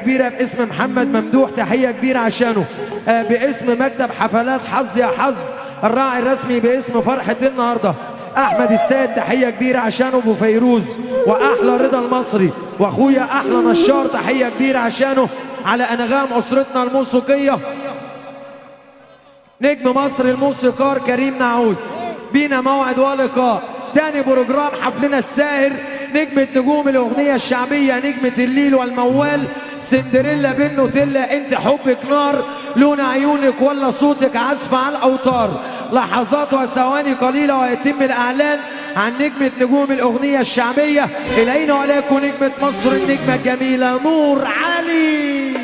كبيرة باسم محمد ممدوح، تحية كبيرة عشانه. باسم مكتب حفلات حظ يا حظ الراعي الرسمي باسم فرحة النهاردة احمد السيد، تحية كبيرة عشانه. ابو فيروز واحلى رضا المصري واخويا احلى نشار، تحية كبيرة عشانه. على انغام اسرتنا الموسيقية نجم مصر الموسيقار كريم نعوس، بينا موعد ولقاء تاني بروجرام حفلنا الساهر. نجمة نجوم الأغنية الشعبية، نجمة الليل والموال، سندريلا بن نوتيلا، انت حبك نار، لون عيونك ولا صوتك عزف على الأوتار. لحظات وثواني قليلة ويتم الإعلان عن نجمة نجوم الأغنية الشعبية. إلينا ولكم نجمة مصر النجمة الجميلة نور علي.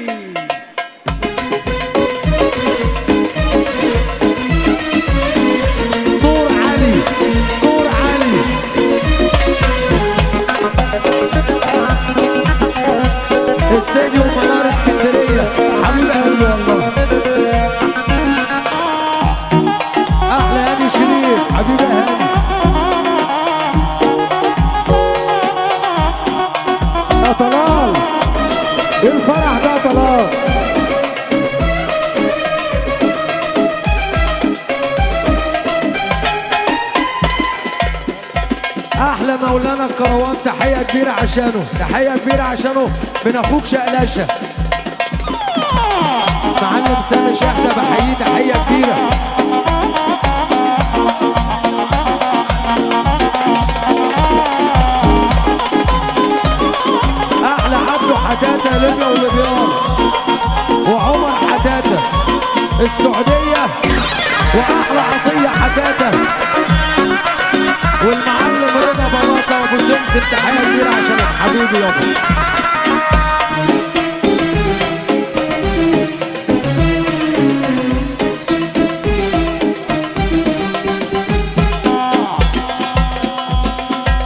استاديوم منار اسكندريه، حبيب قلبي والله. احلى هاني شريف، حبيبي هاني. يا طلال ايه الفرح ده يا طلال؟ احلى مولانا الكروان، تحيه كبيره عشانه، تحيه كبيره عشانه من اخوك شقلاشه. معلم سامي شحته بحييه تحيه كبيره. احلى عبده حداته ليبيا وليبيان، وعمر حداته السعوديه، واحلى عطيه حداته، والمعلم رضا بلاطه وابو سمسم، تحيه كبيره عشانك حبيبي يابا.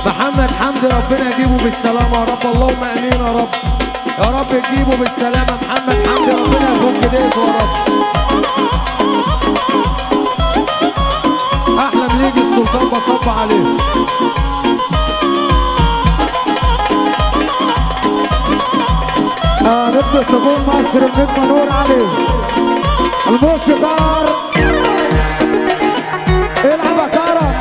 محمد حمدي ربنا يجيبه بالسلامه يا رب، اللهم امين يا رب. يا رب تجيبه بالسلامه محمد حمدي، ربنا يفك ايديك يا رب. احلى مليجي السلطان بصب عليه. نجمة نجوم مصر النجمة نور علي الموسيقار. العب يا كرم.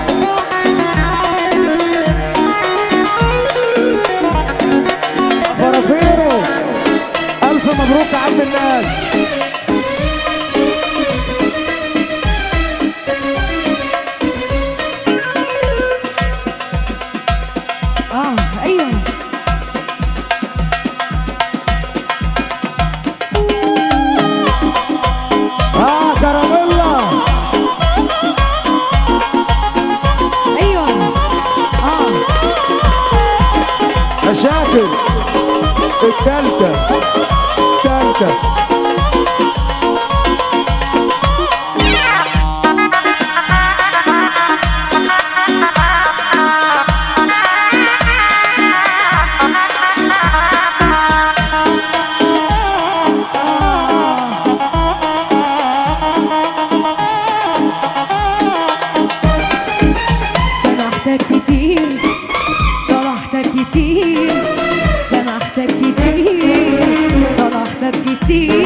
فرافيرو الف مبروك يا عم الناس. ايوه كراميلا. ايوه مشاكل الثالثة. سمحتك كتير، صلحتك كتير، سمحتك كتير، صلحتك كتير.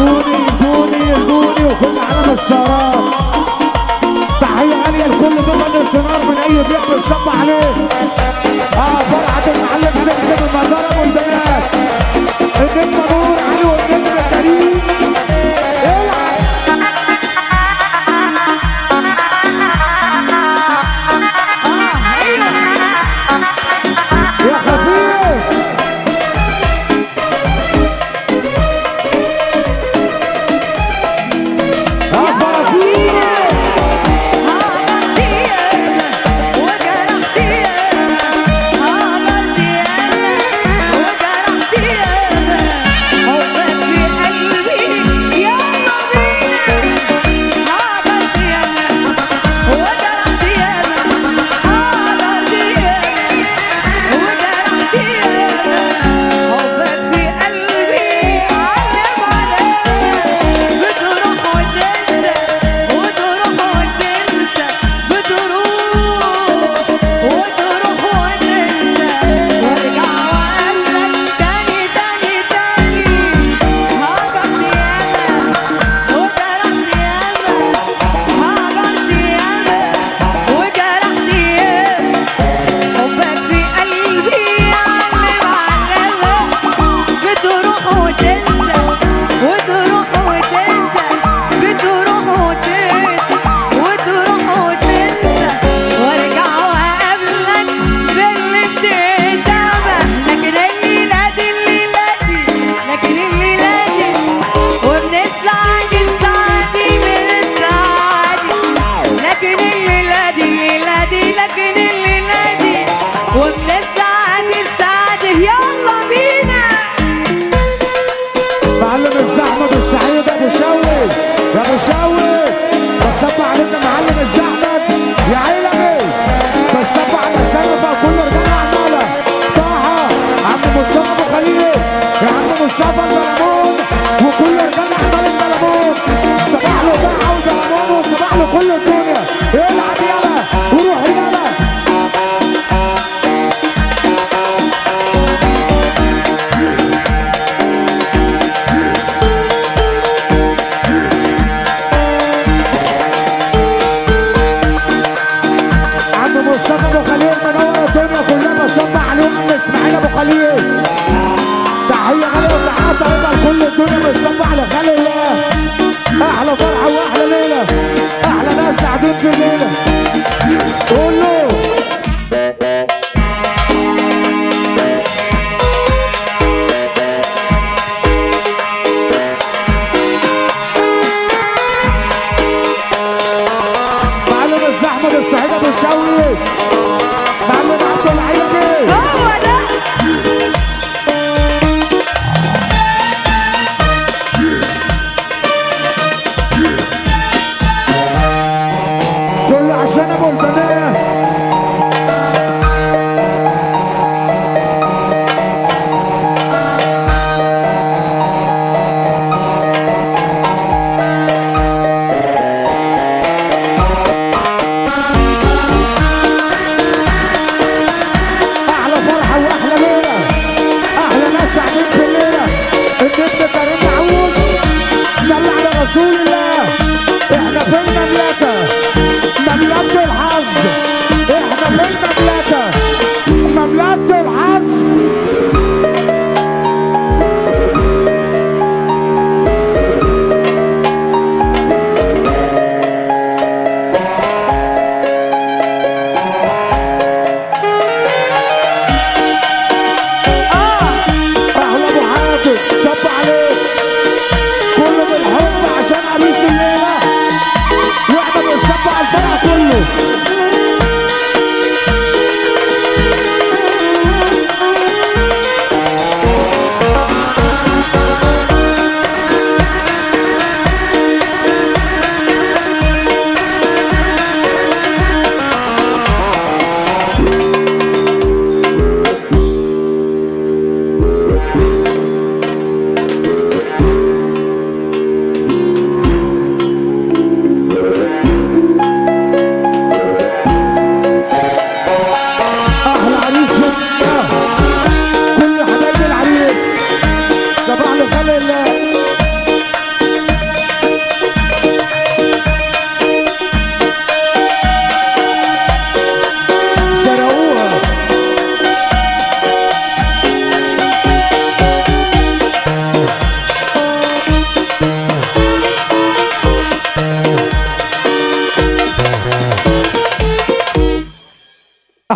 البوني وكل علم السهرات. تحية عالية لكل ضمن السنار من أي بيت بتصب عليه. فرحة المعلم سمسم المجرم والبنات. النجم نور علي والنجم كريم. يا خفيف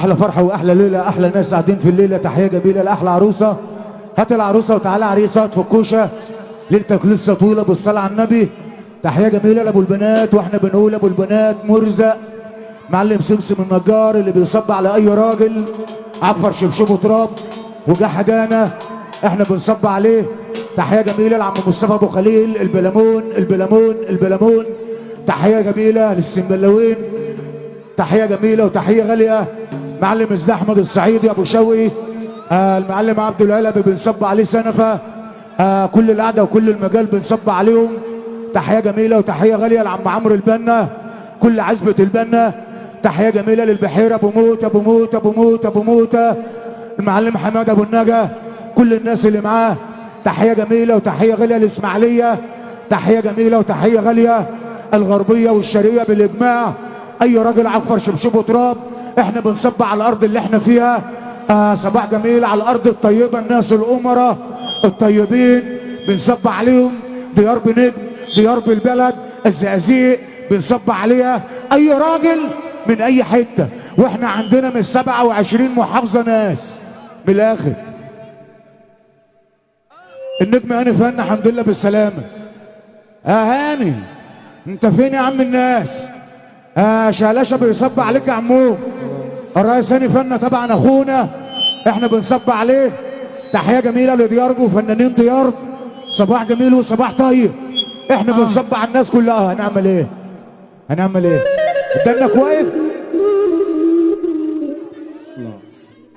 احلى فرحه واحلى ليله، احلى ناس قاعدين في الليله. تحيه جميله لاحلى عروسه. هات العروسه وتعالى عريسه في الكوشه، ليلتك لسه طويله بالصلاه على النبي. تحيه جميله لابو البنات، واحنا بنقول ابو البنات مرزق معلم سمسم النجار اللي بيصب على اي راجل عفر شبشبه تراب وجا جانا احنا بنصب عليه. تحيه جميله لعم مصطفى ابو خليل البلمون البلمون البلمون. تحيه جميله للسنبلاوين، تحيه جميله وتحيه غاليه معلم ازدي احمد الصعيدي ابو شوقي. المعلم عبد العلبي بنصب عليه سنفه. كل القعده وكل المجال بنصب عليهم. تحيه جميله وتحيه غاليه لعم عمرو البنا، كل عزبه البنا. تحيه جميله للبحيره ابو موت ابو موت ابو موت ابو موته، المعلم حماد ابو النجا، كل الناس اللي معاه. تحيه جميله وتحيه غاليه للاسماعيليه. تحيه جميله وتحيه غاليه الغربيه والشرقيه بالاجماع. اي راجل عفر شبشبه تراب احنا بنصب على الارض اللي احنا فيها. صباح جميل على الارض الطيبه، الناس الامراء الطيبين بنصب عليهم. ديار بنجم، ديار بالبلد، الزقازيق بنصب عليها. اي راجل من اي حته، واحنا عندنا من 27 محافظه ناس من الاخر. النجم هاني فن الحمد لله بالسلامه. هاني انت فين يا عم الناس؟ شالشه بيصب عليك يا عمو. الرئيس هاني فن طبعا اخونا احنا بنصب عليه. تحيه جميله لديارج وفنانين ديارج، صباح جميل وصباح طيب. احنا بنصب على الناس كلها. هنعمل ايه؟ هنعمل ايه؟ قدامك واقف.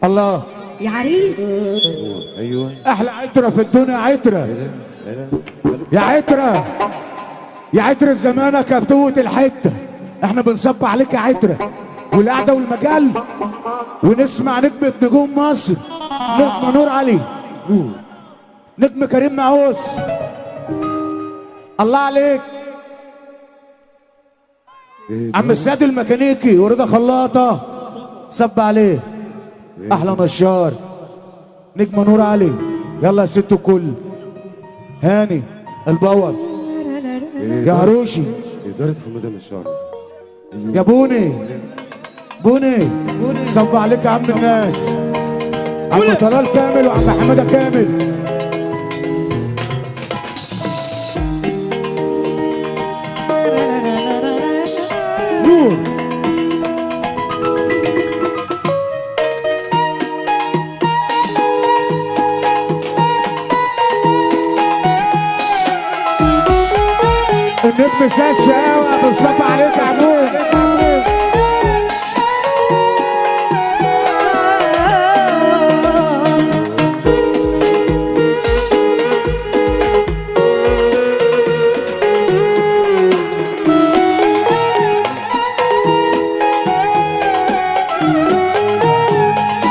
الله يا عريس. ايوه احلى عتره في الدنيا، عتره يا عتره يا عتره زمانك يا فتوة الحته. احنا بنصب عليك يا عتره والقعده والمجال، ونسمع نجمة نجوم مصر نجم نور علي، نجم كريم نعوس. الله عليك عم السيد الميكانيكي ورضا خلاطه صب عليه. احلى نشار نجم نور علي. يلا يا ست الكل. هاني الباور يا هروشي، إدارة حمادة مشار، يا بوني بوني صب عليك يا عم الناس. عم طلال كامل وعم حماده كامل. نور النجم سيد شقاوة بنصب عليك يا عمود.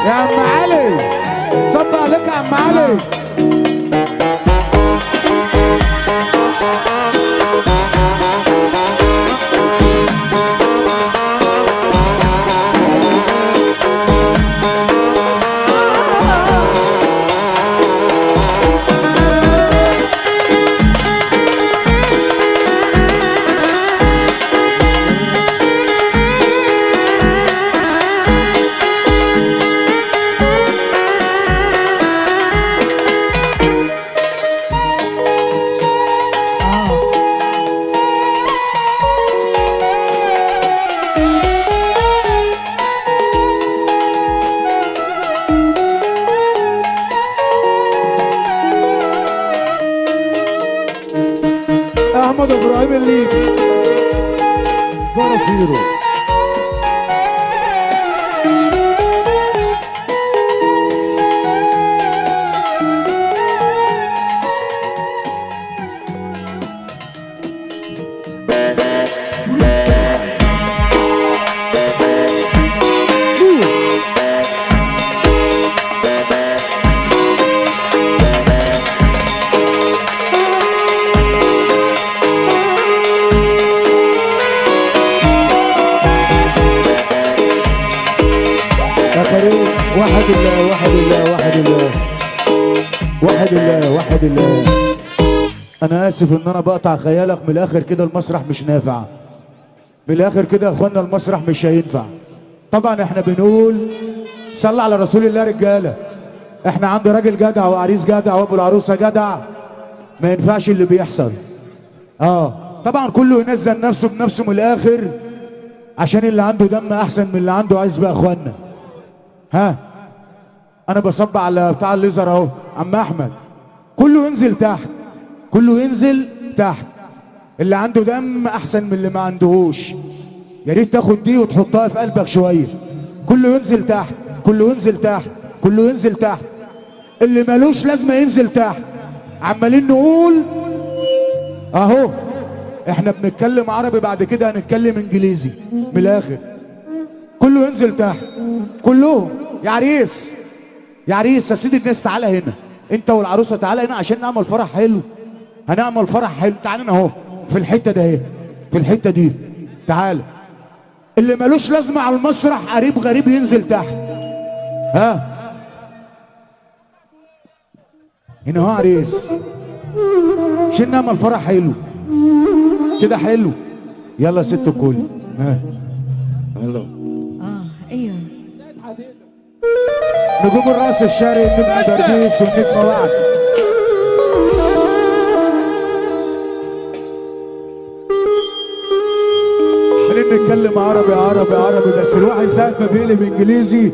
يا عم علي صب عليك يا عم علي. احمد ابراهيم الليبي فرافيرو. وحد الله وحد الله وحد الله وحد الله وحد الله. انا اسف ان انا بقطع خيالك. من الاخر كده المسرح مش نافع، من الاخر كده يا اخوانا المسرح مش هينفع. طبعا احنا بنقول صلى على رسول الله رجاله. احنا عند راجل جدع وعريس جدع وابو العروسه جدع، ما ينفعش اللي بيحصل. طبعا كله ينزل نفسه بنفسه من الاخر، عشان اللي عنده دم احسن من اللي عنده عزبه يا اخوانا. انا بصب على بتاع الليزر اهو عم احمد، كله ينزل تحت، كله ينزل تحت. اللي عنده دم احسن من اللي ما عندهوش. يا ريت تاخد دي وتحطها في قلبك شويه. كله ينزل تحت، كله ينزل تحت، كله ينزل تحت. اللي مالوش لازمه ينزل تحت. عمالين نقول اهو احنا بنتكلم عربي، بعد كده هنتكلم انجليزي من الاخر. كله ينزل تحت، كلهم. يا عريس يا عريس يا سيدي الناس، تعالى هنا انت والعروسه، تعالى هنا عشان نعمل فرح حلو. هنعمل فرح حلو. تعالى هنا اهو في الحته ده اهي، في الحته دي. تعالى. اللي ملوش لازمه على المسرح قريب غريب ينزل تحت. هنا اهو عريس عشان نعمل فرح حلو كده. حلو. يلا يا ست الكل. هلا. ايوه. نجوم الراس الشرقي، النجم درديس والنجمه وعد. خلينا نتكلم عربي عربي عربي، بس الواحد ساعة ما بيقلب انجليزي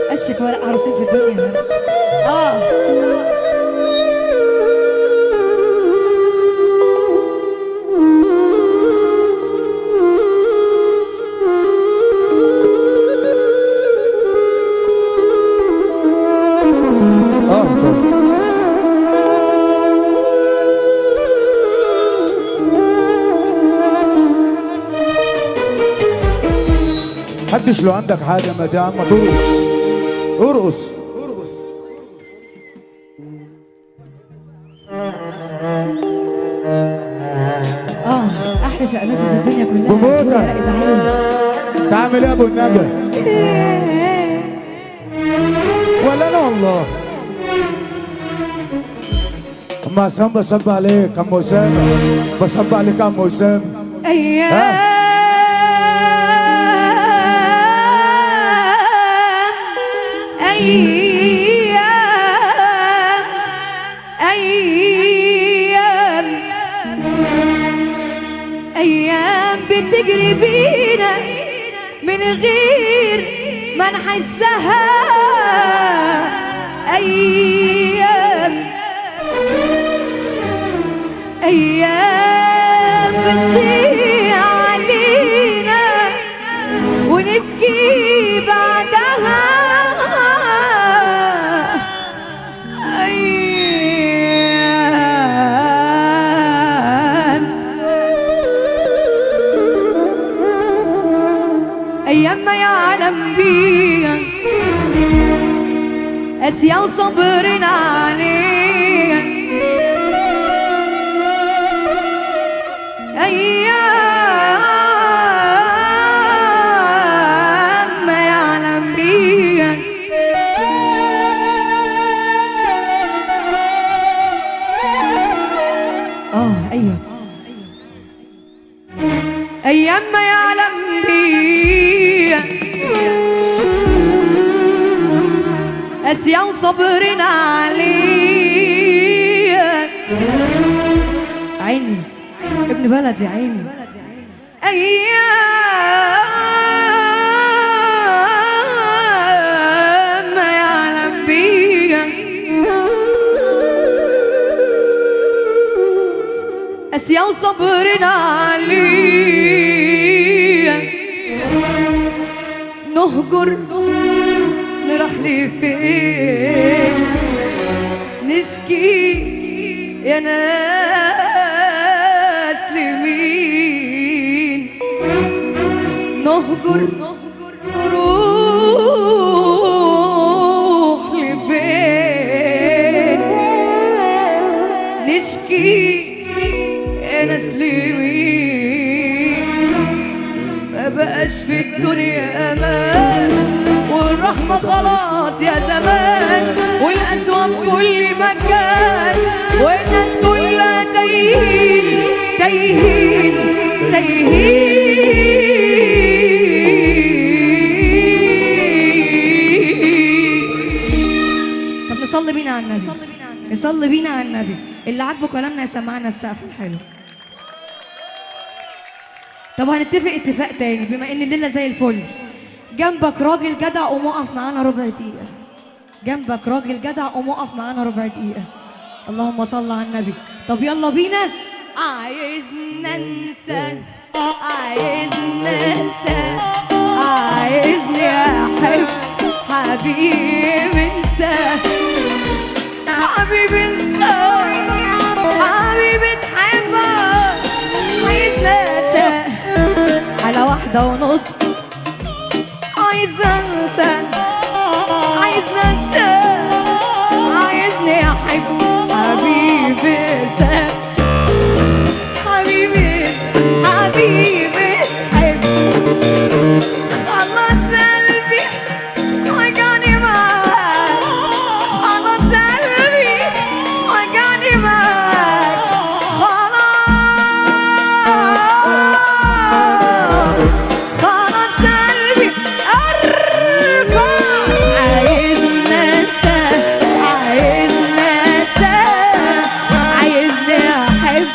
اشك ورق عروسين في الدنيا. محدش لو عندك حاجة ما دام ما ترقص. ارقص. احلى شقلشه في الدنيا كلها. بموتة. تعمل ايه يا ابو النجا؟ ولا انا والله. ام عصام بصب عليك. ام اسامه بصب عليك يا ام اسامه. ايام أيام بتجري بينا من غير ما نحسها. أيام بتضيع علينا ونبكي بعدها. أيام ما يعلم بيها قاسية وصبرنا عليها. أيام ما يعلم بيها أيوه. أيام ما يعلم بيها قاسية وصبرنا عليها. عيني ابن بلدي عيني. أيام ما يعلم بيها قاسية وصبرنا عليها. نهجر نروح لفين نشكي يا ناس لمين. نهجر نروح لفين نشكي يا ناس لمين. ما بقاش في الدنيا امان والرحمة خلاص يا زمان، والقسوة في كل مكان والناس كلها تايهين تايهين تايهين. يصلي بينا على النبي. اللي عاجبه كلامنا يسمعنا السقف الحلو. طب هنتفق اتفاق تاني بما ان الليله زي الفل. جنبك راجل جدع قوم اقف معانا ربع دقيقه. جنبك راجل جدع قوم اقف معانا ربع دقيقه. اللهم صل على النبي. طب يلا بينا. عايز ننسى، عايز ننسى، عايزني احب حبيبي انسى، حبيبي انسى، حبيبي تحبك، عايز ننسى على 1:30. عايز انسى، عايز ننسى، عايزني احب حبيبي انسى، حبيبي حبيبي حب. خلاص قلبي وجعني معاك، خلاص قلبي وجعني معاك، خلاص قلبي ارفع. عايز ننسى، عايز ننسى، عايزني احب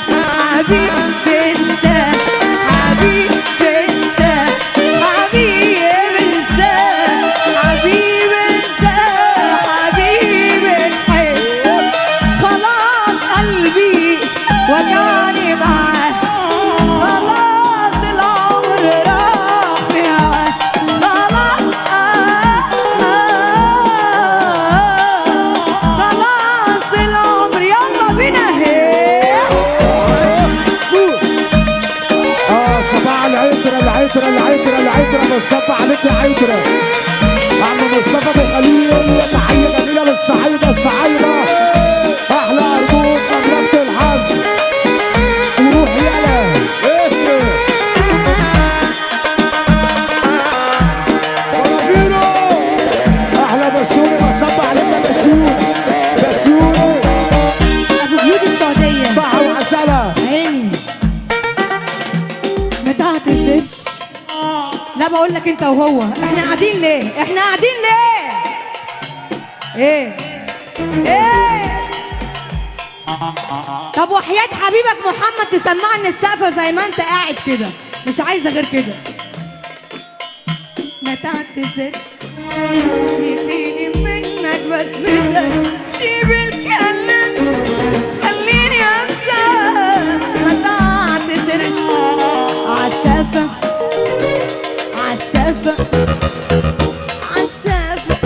حبيبي انسى، حبيبي انسى، حبيبي انسى، حبيبي انسى، حبيبي تحب. خلاص قلبي وجعني معاك، خلاص العمر راح في هواك، خلاص العمر. يلا بينا صباح العترة العترة العترة العترة بنصب عليك يا عترة. عم مصطفى ابو خليل تحية جميلة للصعايدة الصعايدة. أحلى أرجوك مملكة الحظ. وروح يلا فرافيرو. أحلى بسيوني بصب عليك يا بسيوني. بسيوني ابو جيود السعوديه. صباح وعسلة. عيني ما تعتذرش. لا بقول لك انت وهو احنا قاعدين ليه؟ احنا قاعدين ليه؟ ايه؟ ايه؟ طب وحياة حبيبك محمد تسمعني السقفة زي ما انت قاعد كده، مش عايزة غير كده. ما تعتذرش يفيني منك بسمتك، سيب الكلام خليني انسى. ما تعتذرش عالسقفة، عالسقفة، عالسقفة.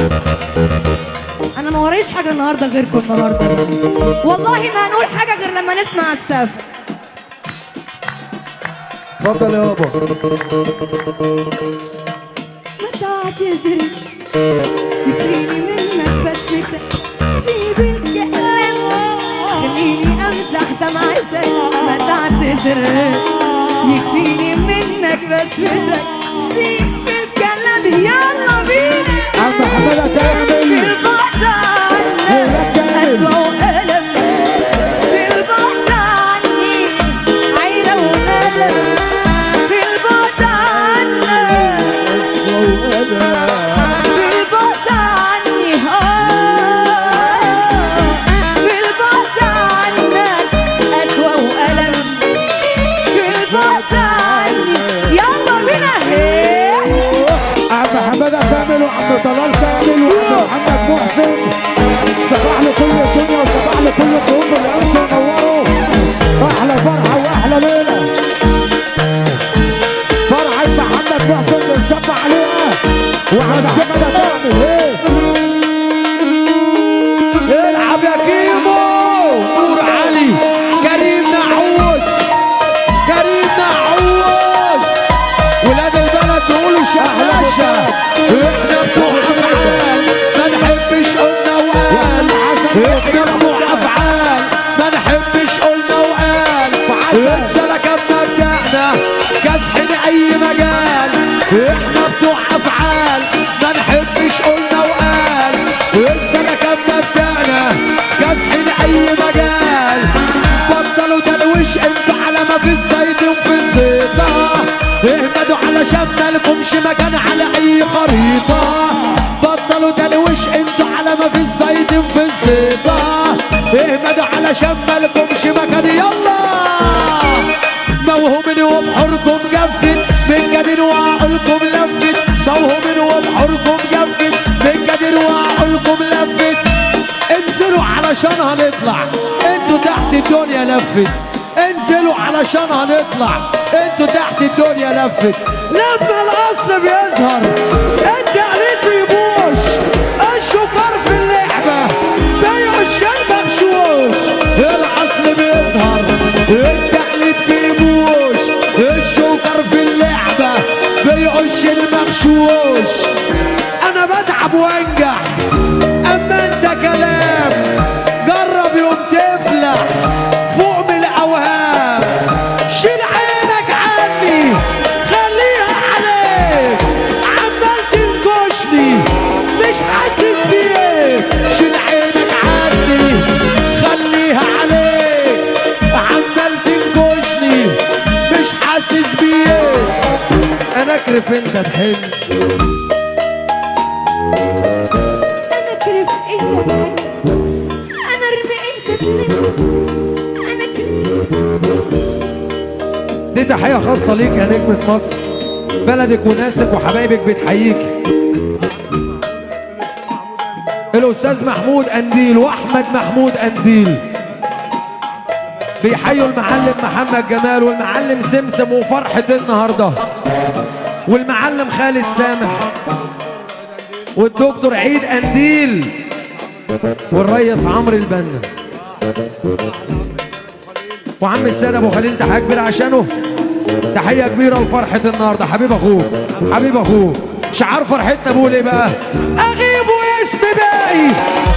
انا ما وريش حاجة النهاردة غيركم النهاردة، والله ما هنقول حاجة غير لما نسمع السقفة. اتفضل يابا. ما تعتذرش يفريني منك بسمتك، سيب الكلام خليني امسح دمعتك. ما تعتذرش يكفيني منك بسمتك، سيب الكلام. يلا بينا. عم حمادة تعمل في البعد عنك أسوأ وألم، في البعد عني عيلة وندم، في البعد عنك، في البعد عني في البعد عنك أسوأ وألم، في البعد عني. يلا بينا. عم حمادة كامل وعم طلال كامل وعم محمد محسن. صباح لكل الدنيا وصباح لكل القلوب اللي امسوا ينوروا. احلى فرحة واحلى ليلة. فرحة محمد محسن بنصب عليها وعم حمادة كامل. العب يا كيمو. نور علي، كريم نعوس، كريم نعوس. ولاد البلد بيقولوا شهلشة، احنا بتوع افعال ما نحبش قلنا وقال، احنا بتوع افعال ما نحبش قلنا وقال. السلكة بمبدأنا كاسحين اي مجال، احنا بتوع افعال ما نحبش قلنا وقال. السلكة بمبدأنا كاسحين اي مجال. بطلوا تلوش انتوا على ما في الزيت وفي الزيطة، اهمدوا علشان مالكمش مكان على اي خريطة. بطلوا تلوش انتوا على ما في الزيت وفي الزيطة، علشان مالكمش مكان. يلا موهومين وبحوركم جفت من جديد وعقولكم لفت. موهومين وبحوركم جفت من جديد وعقولكم لفت. انزلوا علشان هنطلع، انتوا تحت الدنيا لفت. انزلوا علشان هنطلع، انتوا تحت الدنيا لفت. لما الاصل بيظهر انت قريت يبوش. الشكر في اللعبه بيع الشاي مغشوش. الاصل بيظهر انت قريت يبوش. الشكر في اللعبه بيع الشاي مغشوش. انا بتعب وانجح اما انت كلام. جرب يوم تفلح فوق من الاوهام. شيل عينك عني خليها عليك. عمال تنكشني مش حاسس بيك. شيل عينك عني خليها عليك. عمال تنكشني مش حاسس بيك. انا اكرف انت تحن. انا كرف انت تحن. انا ارمي انت تلم. انا كرف. دي تحية خاصة ليك يا نجمة مصر. بلدك وناسك وحبايبك بتحييك. الأستاذ محمود أنديل وأحمد محمود أنديل بيحيوا المعلم محمد جمال والمعلم سمسم وفرحة النهاردة والمعلم خالد سامح والدكتور عيد أنديل والريس عمرو البنا وعم السيد ابو خليل. تحيه كبيره عشانه. تحيه كبيره لفرحه النهارده. حبيب اخوك حبيب اخوك. شعار فرحتنا بقول ايه بقى؟ اغيب واسم باقي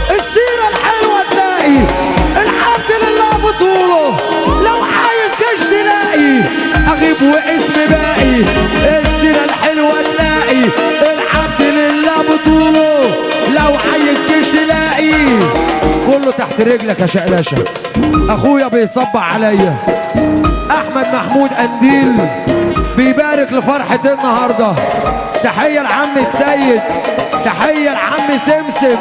السيره الحلوه تلاقي. الحمد لله بطوله لو عايز جيش تلاقي. اغيب واسم باقي السيره الحلوه تلاقي. الحمد لله بطوله لو عايز جيش تلاقي. كله تحت رجلك يا شقلشه. اخويا بيصب عليا احمد محمود انديل بيبارك لفرحة النهاردة. تحية لعم السيد. تحية لعم سمسم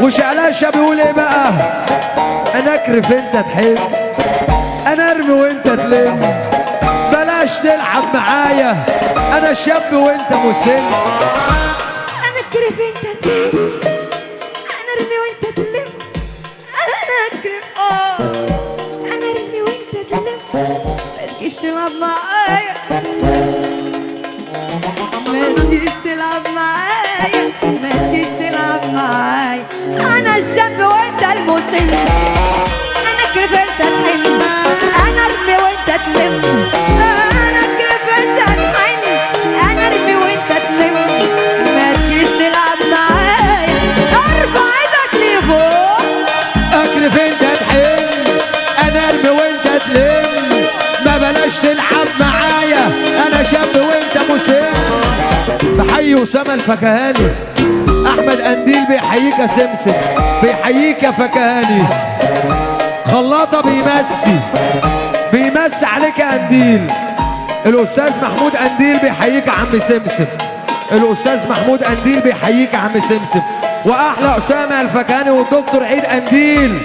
وشقلشه. بيقول ايه بقى؟ انا اكرف انت تحب. انا ارمي وانت تلم. بلاش تلعب معايا انا شاب وانت مسن. انا كرف انت تحن. انا ارمي وانت تلم. انا اكرف انا ارمي وانت تلم. متجيش تلعب معايا. متجيش تلعب معايا. متجيش تلعب معايا. انا الشاب وانت المسن. انا كرف انت تحن. انا ارمي وانت تلم. انا كرف انت تحن. انا ارمي وانت تلم. متجيش تلعب معايا. ارفع ايدك لفوق. اكرف انت تحن. انا ارمي وانت تلم. ما بلاش تلعب معايا انا شاب وانت مسن. بحيي اسامه الفكهاني. احمد انديل بيحييك يا سمسم. بيحييك يا فكهاني. خلاطه بيمسي عليك يا انديل. الاستاذ محمود انديل بيحييك يا عم سمسم. الاستاذ محمود انديل بيحييك يا عم سمسم. واحلى اسامه الفكهاني والدكتور عيد انديل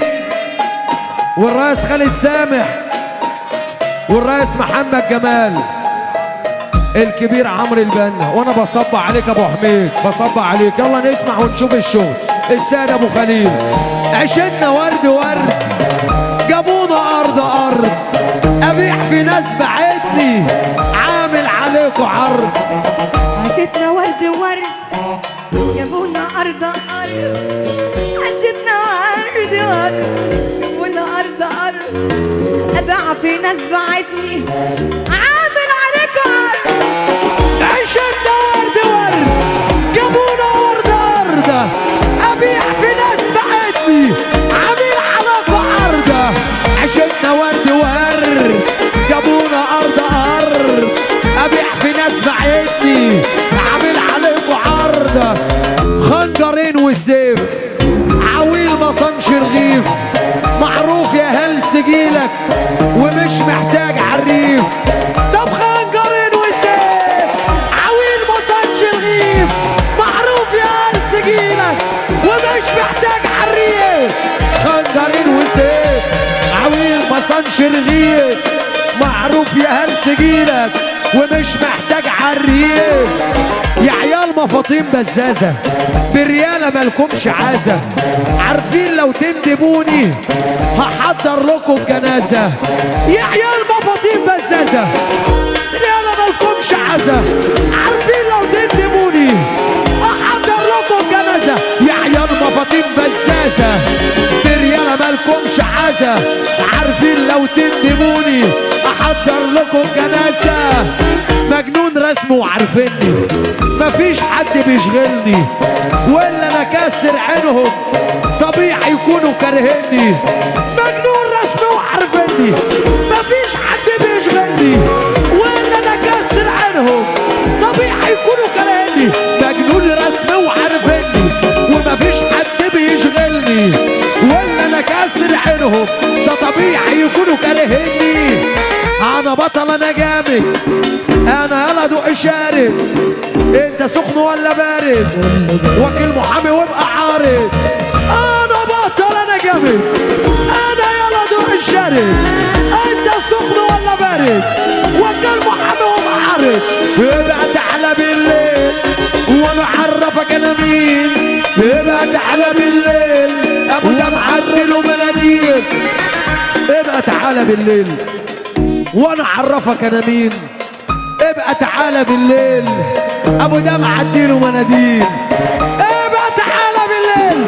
والرئيس خالد سامح والرئيس محمد جمال الكبير عمرو البنا. وانا بصب عليك ابو حميد. بصب عليك. يلا نسمع ونشوف الشغل. السيد ابو خليل. عشتنا ورد ورد جابونا ارض. ابيع في ناس بعتني عامل عليكوا عرض. عشتنا ورد ورد جابونا أرض. عشتنا ورد ورد جابونا أرض. أبيع في ناس بعتني عامل عليكوا عرض. عشتنا ورد ورد جابونا أرض. أبيع في ناس بعتني عامل عليكوا عرض. عشتنا ورد ورد جابونا أرض. أبيع في ناس بعتني عامل عليكوا عرض. خنجرين والسيف عويل مصنش رغيف. معروف يا هلس جيلك ومش محتاج عريف. طب خنجرين والسيف عويل مصنش رغيف. معروف يا هلس جيلك ومش محتاج عريف. خنجرين والسيف عايش رغيف، معروف يا هرس جيلك ومش محتاج عريف. يا عيال مفاطيم بزازة بريالة مالكمش عازة، عارفين لو تندبوني هحضر لكم جنازة. يا عيال مفاطيم بزازة بريالة مالكمش عازة، عارفين لو تندبوني هحضر لكم جنازة. يا عيال مفاطيم بزازة بريالة مالكمش عازة، عارفين لو تندبوني احضر لكم جنازة. مجنون رسم وعارفيني مفيش حد بيشغلني، ولا انا كاسر عينهم طبيعي يكونوا كارهيني. مجنون رسم وعارفيني مفيش حد بيشغلني، ولا انا كاسر عينهم طبيعي يكونوا كارهيني. مجنون رسم وعارفيني ومفيش حد بيشغلني، ولا انا كاسر عينهم ده طبيعي يكونوا كارهيني. انا بطل انا جامد، انا يلا دوق شارب، انت سخن ولا بارد؟ وكيل محامي وابقى عارف. انا بطل انا جامد، انا يلا دوق شارب، انت سخن ولا بارد؟ وكيل محامي وابقى عارف. ابقى تعالى بالليل وانا اعرفك انا مين، ابقى تعالى بالليل ابو ده معدل ومناديل. ابقى تعالى بالليل وانا اعرفك انا مين، ابقى تعالى بالليل ابو ده معديل ومناديل. ابقى تعالى بالليل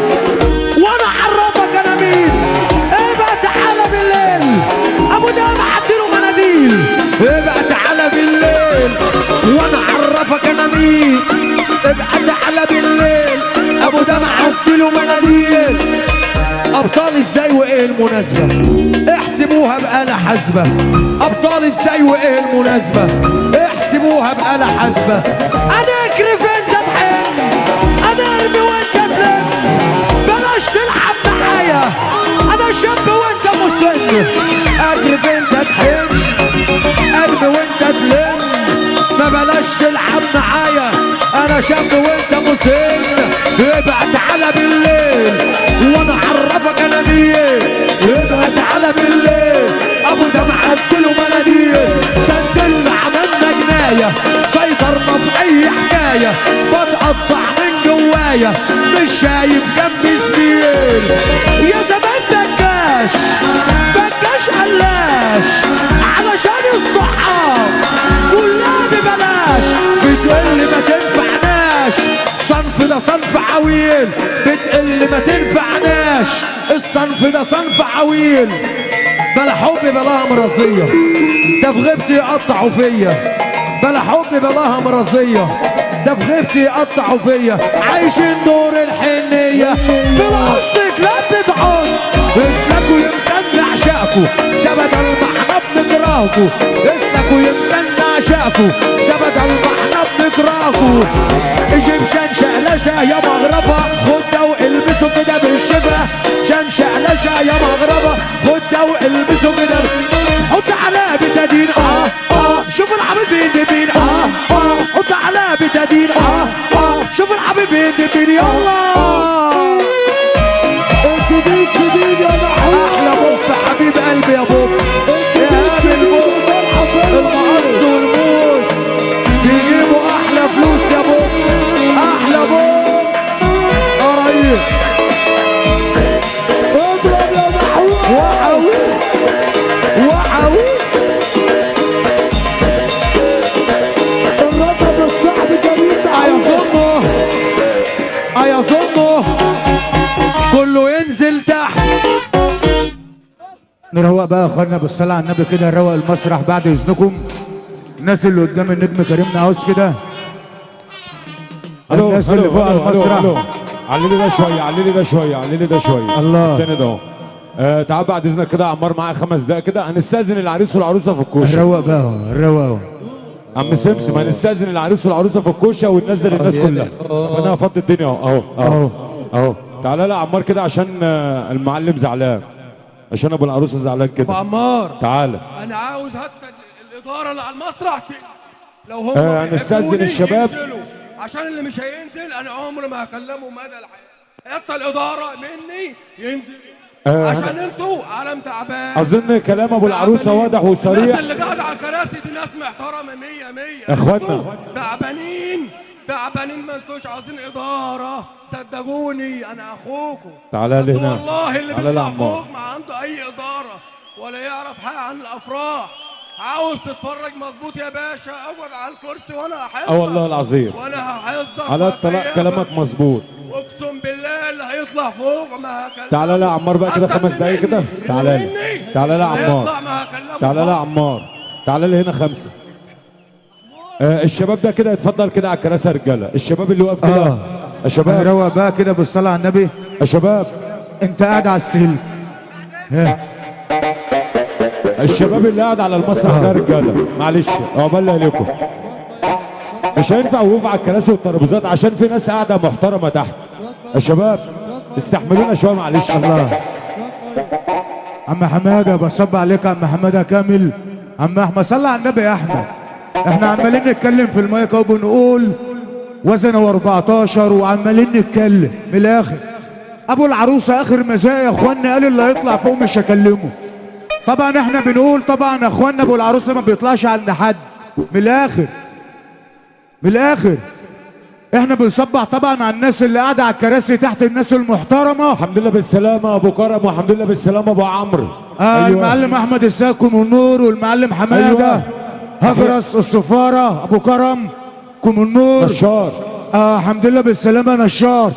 وانا اعرفك انا مين، ابقى تعالى بالليل ابو ده معديل ومناديل. ابقى تعالى بالليل وانا اعرفك انا مين، ابقى تعالى بالليل ابو ده معديل ومناديل. ابطال ازاي وايه المناسبه؟ احسبوها بآلة حاسبة. ابطال ازاي وايه المناسبه؟ احسبوها بآلة حاسبة. انا اكرف انت تحن، انا ارمي وانت تلم، بلاش تلعب معايا انا شاب وانت مسن. اكرف انت تحن ارمي وانت تلم، ما بلاش تلعب معايا انا شاب وانت مسن. ابقى تعالى بالليل وانا اعرفك انا مين، ابقى تعالى بالليل ابو ده معدل ومناديل. سندلنا عملنا جنايه، سيطرنا في اي حكايه، بتقطع من جوايا مش شايف جنبي زميل. يا زمان دجاش بجاش قلاش، علشان الصحاب كلها ببلاش، بتقول ما تنفعناش الصنف ده صنف عويل، بتقل ما تنفعناش الصنف ده صنف عويل. بلا حب بلاها مرضية، ده في غيبتي يقطعوا فيا. بلا حب بلاها مرضية، ده في غيبتي يقطعوا فيا. عايشين دور الحنية بالاصلك لا تدعوا، اسلكوا يمكن نعشقكوا ده بدل ما احنا بنكرهكوا، اسلكوا يمكن نعشقكوا ده بدل ما احنا بنكرهكوا. ايجيبشن شقلشة يا مغربة خد ده والبسوا كده بالشبه، شان شقلشة يا مغربة خد ده والبسوا كده. حط على بتدين شوف الحبيب بين حط على بتدين شوف الحبيب بين يلا. الجديد جديد يا محمود، احلى بوب حبيب قلبي يا بوب، يا هابل بوب المقص والموس بيجيبوا احلى فلوس يا بوب، احلى بوب يا ريس. اضرب يا محمود وحاوي وحاوي الرقم الصعب الجميل ده ايظنه كله ينزل تحت. نروق بقى يا اخوانا بالصلاة على النبي كده، نروق المسرح بعد اذنكم. الناس اللي قدام النجم كريم نعوس كده، الناس اللي فوق المسرح. علي لي ده شويه، علي لي ده شويه، علي لي ده شويه. الله. التاني ده اهو. تعال بعد اذنك كده يا عمار، معايا 5 دقايق كده، هنستاذن العريس والعروسه في الكوشه. نروق بقى اهو، نروق اهو. عم سمسم هنستاذن العريس والعروسه في الكوشه وننزل الناس كلها. انا هفضي الدنيا اهو اهو اهو. تعالى لا عمار كده عشان المعلم زعلان، عشان ابو العروسه زعلان كده. عمار تعالى. انا عاوز حتى الاداره اللي على المسرح لو هم هنستاذن الشباب ينزلوا، عشان اللي مش هينزل انا عمري ما هكلمه مدى الحياه. حتى الاداره مني ينزل عشان انتوا عالم تعبان. اظن كلام ابو العروسه واضح الناس وصريح. اللي قاعده على الكراسي دي ناس محترمه 100 100. اخوانا. تعبانين ما انتوش عايزين اداره، صدقوني انا اخوكم. تعالى بس لي هنا. والله اللي تعالى لي بيطلع عمار. فوق ما عنده اي اداره ولا يعرف حاجه عن الافراح. عاوز تتفرج مظبوط يا باشا، اقعد على الكرسي وانا هحفظك. والله العظيم وانا هحفظك على الطلاق كلامك مظبوط. اقسم بالله اللي هيطلع فوق ما هكلمه. تعالى لا عمار بقى كده 5 دقايق كده. تعالى لي. تعالى لا عمار. هيطلع ما هكلمه. تعالى لا عمار. تعالى لي هنا 5. الشباب ده كده يتفضل كده على الكراسي يا رجاله. الشباب اللي واقف كده يا شباب. روق بقى كده بالصلاه على النبي. يا شباب انت قاعد على السلك. الشباب اللي قاعد على المسرح ده يا رجاله معلش عقبال عليكم. مش هينفع وقوف على الكراسي والترابيزات عشان في ناس قاعده محترمه تحت. يا شباب استحملونا شويه معلش. الله عم حماده بصب عليك يا عم حماده كامل. عم احمد صلى على النبي يا احمد. احنا عمالين نتكلم في المايك اهو بنقول وزنه 14 وعمالين نتكلم من الاخر. ابو العروسه اخر مزايا يا اخوانا قال اللي هيطلع فوق مش هكلمه. طبعا احنا بنقول طبعا يا اخوانا ابو العروسه ما بيطلعش عند حد من الاخر. من الاخر احنا بنصبح طبعا على الناس اللي قاعده على الكراسي تحت، الناس المحترمه. الحمد لله بالسلامه ابو كرم والحمد لله بالسلامه ابو عمرو. أيوة. المعلم احمد الساكم والنور والمعلم حماده. أيوة. هجرس السفاره ابو كرم كم النور نشار. الحمد لله بالسلامه نشار.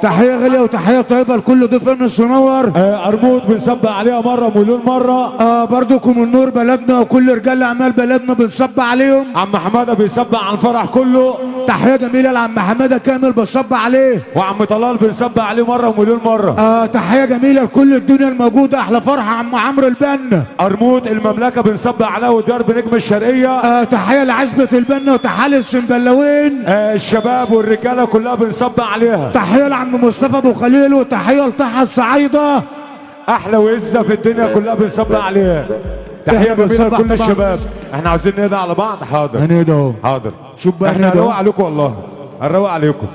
تحيه غاليه وتحيه طيبه لكل ضيف انس ونور. ارمود بنصب عليها مره مليون مره. برضكم النور بلدنا وكل رجال اعمال بلدنا بنصب عليهم. عم حماده بيصب على الفرح كله. تحيه جميله لعم حماده كامل بصب عليه. وعم طلال بنصب عليه مره ومليون مره. تحيه جميله لكل الدنيا الموجوده. احلى فرحه عم عمرو البنا. ارمود المملكه بنصب عليها ودرب نجم الشرقيه. تحيه لعزبه البنا وتحيه للسنبلاوين. الشباب والرجاله كلها بنصب عليها. تحيه لعم مصطفى ابو خليل وتحيه لطه الصعايده. احلى وزه في الدنيا كلها بنصب عليها. تحيه جميله لكل الشباب. احنا عاوزين نهدى على بعض. حاضر هنهدى اهو. حاضر. شوف بقى احنا هنروق عليكم والله هنروق عليكم.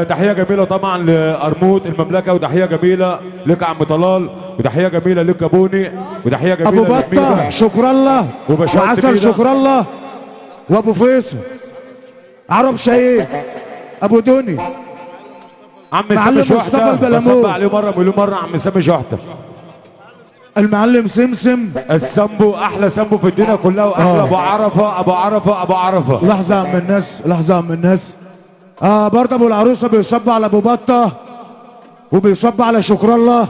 تحيه جميله طبعا لارمود المملكه وتحيه جميله لك عم طلال وتحيه جميله لك ابوني وتحيه جميله ابو بطه شكر الله وعسل شكر الله وابو فيصل عرب شهيد ابو دوني عم معلم سامي مصطفى شحته البلمون. بصب عليه مره مليون مره. عم سامي شحته المعلم سمسم السامبو احلى سامبو في الدنيا كلها واحلى ابو عرفه ابو عرفه ابو عرفه. لحظه يا عم الناس لحظه يا عم الناس. برضه ابو العروسه بيصب على ابو بطه وبيصب على شكر الله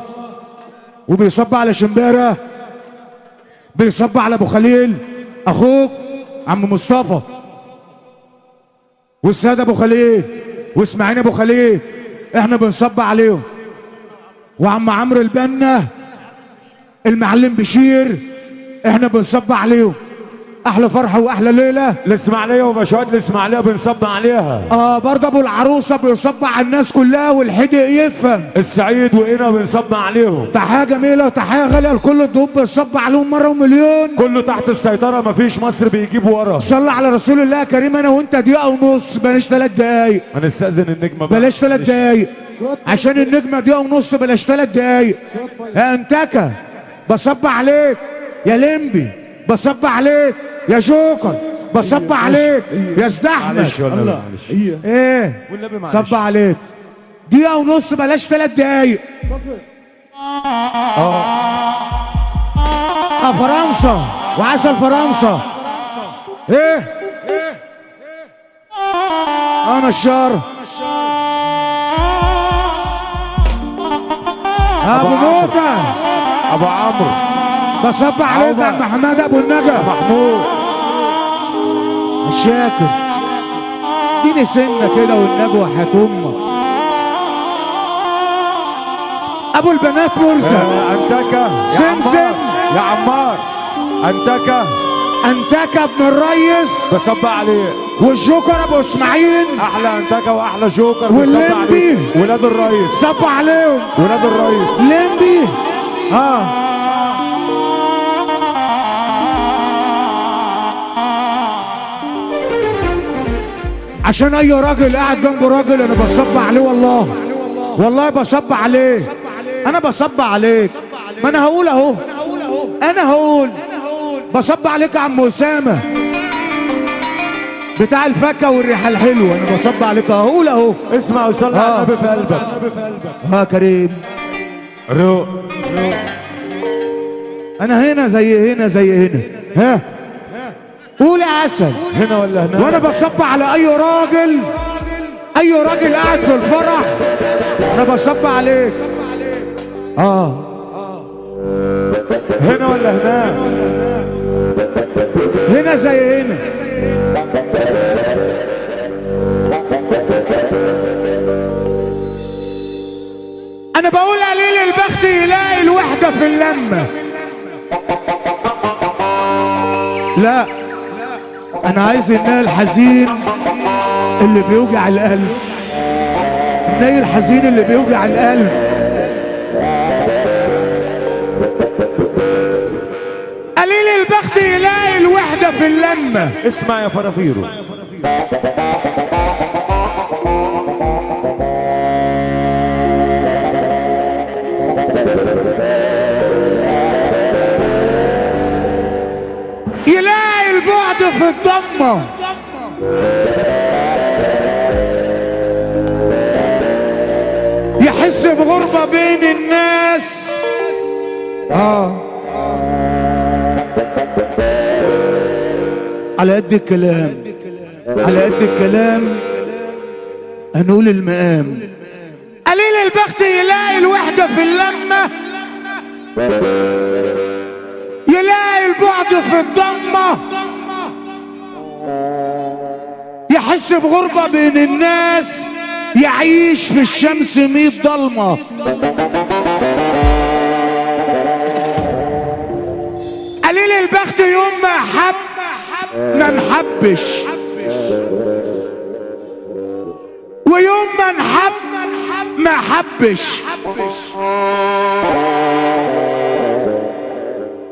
وبيصب على شمباره بيصب على ابو خليل اخوك عم مصطفى والساده ابو خليل واسماعيل ابو خليل. احنا بنصب عليهم. وعم عمرو البنا المعلم بشير احنا بنصب عليهم. احلى فرحه واحلى ليله. الاسماعيليه وبشوات الاسماعيليه بنصب عليها. برضه ابو العروسه بيصب على الناس كلها والحدق يفهم. السعيد وهنا بنصب عليهم. تحيه جميله وتحيه غاليه لكل الضيوف بنصب عليهم مره ومليون. كله تحت السيطره مفيش مصر بيجيب ورا. صلى على رسول الله يا كريم. انا وانت دقيقه ونص بلاش 3 دقايق. هنستاذن النجمه بقى. بلاش 3 دقايق عشان النجمه دقيقه ونص بلاش 3 دقايق. يا انتكه بصب عليك يا لمبي بصب عليك يا جوكر بصب عليك يا زدحمد. معلش والله معلش. ايه والنبي معلش. صب عليك دقيقه ونص بلاش 3 دقايق. فرنسا وعسل فرنسا. ايه انا الشر ابو موتى ابو عمرو بصب عليك يا عم حماد ابو النجا محمود الشاكر. اديني سنه كده والنبي وحياة امك. ابو البنات مرزق انتكه سمسم يا عمار انتكه ابن الريس بصب عليه. والجوكر ابو اسماعيل احلى انتكه واحلى جوكر واللمبي. بصب عليه. ولاد الريس صب عليهم ولاد الريس. لمبي عشان اي راجل قاعد جنبه راجل انا بصب عليه والله بصب عليه. انا بصب عليك، ما انا هقول اهو، انا هقول بصب عليك يا عم اسامه بتاع الفكه والريحه الحلوه، انا بصب عليك هقول اهو. اسمع وصلي على النبي في قلبك. ها كريم روق انا هنا زي هنا زي هنا. ها قول يا عسل هنا ولا هنا؟ وانا بصب على اي راجل، اي راجل قاعد في الفرح انا بصب عليك. هنا ولا هنا؟ هنا زي هنا. انا بقول قليل البخت يلاقي الوحدة في اللمة. لا انا عايز الناي الحزين اللي بيوجع القلب، الناي الحزين اللي بيوجع القلب. قليل البخت يلاقي الوحدة في اللمة. اسمع يا فرافيرو، يلاقي البعد في الضمة، يحس بغربة بين الناس. على قد الكلام، على قد الكلام هنقول المقام. قليل البخت يلاقي الوحدة في اللمة، يلاقي البعد في الضمة، يحس بغربة بين الناس، يعيش في الشمس 100 ضلمة. قليل البخت يوم ما حب ما محبش، ويوم ما نحب ما حبش.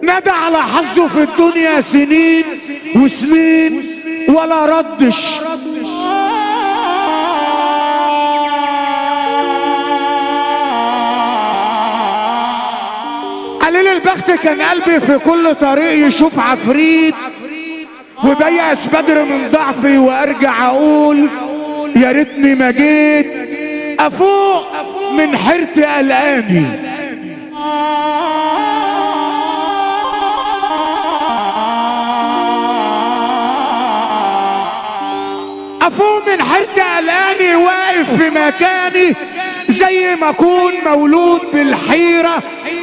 ندى على حظه في الدنيا سنين وسنين ولا ردش. قليل البخت كان قلبي في كل طريق يشوف عفريت، وبيأس بدر من ضعفي وارجع اقول يا ريتني ما جيت، افوق من حيرتي قلقاني. افوق من حيرتي قلقاني، واقف في مكاني زي ما اكون مولود بالحيرة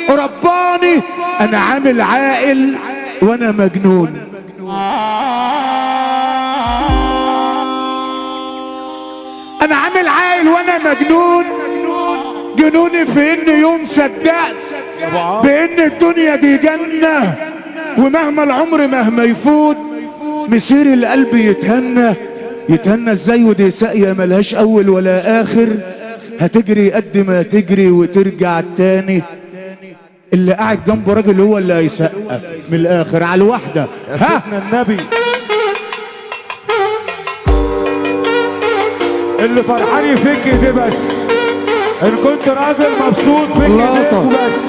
رباني. انا عامل عاقل وانا مجنون. انا عامل عاقل وانا مجنون. جنوني في ان يوم صدقت بان الدنيا دي جنة، ومهما العمر مهما يفوت مسير القلب يتهنى. يتهنى ازاي ودي ساقية ملهاش اول ولا اخر، هتجري قد ما تجري وترجع تاني. اللي قاعد جنبه راجل هو اللي هيسقف من الاخر على الواحدة. يا سيدنا النبي اللي فرحان فيك دي بس، ان كنت راجل مبسوط فيك دي وبس.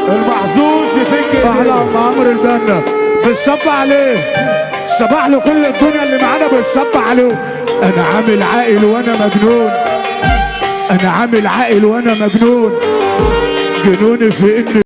المحظوظ فيك احلى عم عمرو البنا بتصب عليه، صباح لكل الدنيا اللي معانا بتصب عليه. انا عامل عاقل وانا مجنون، انا عامل عاقل وانا مجنون. جنوني في ان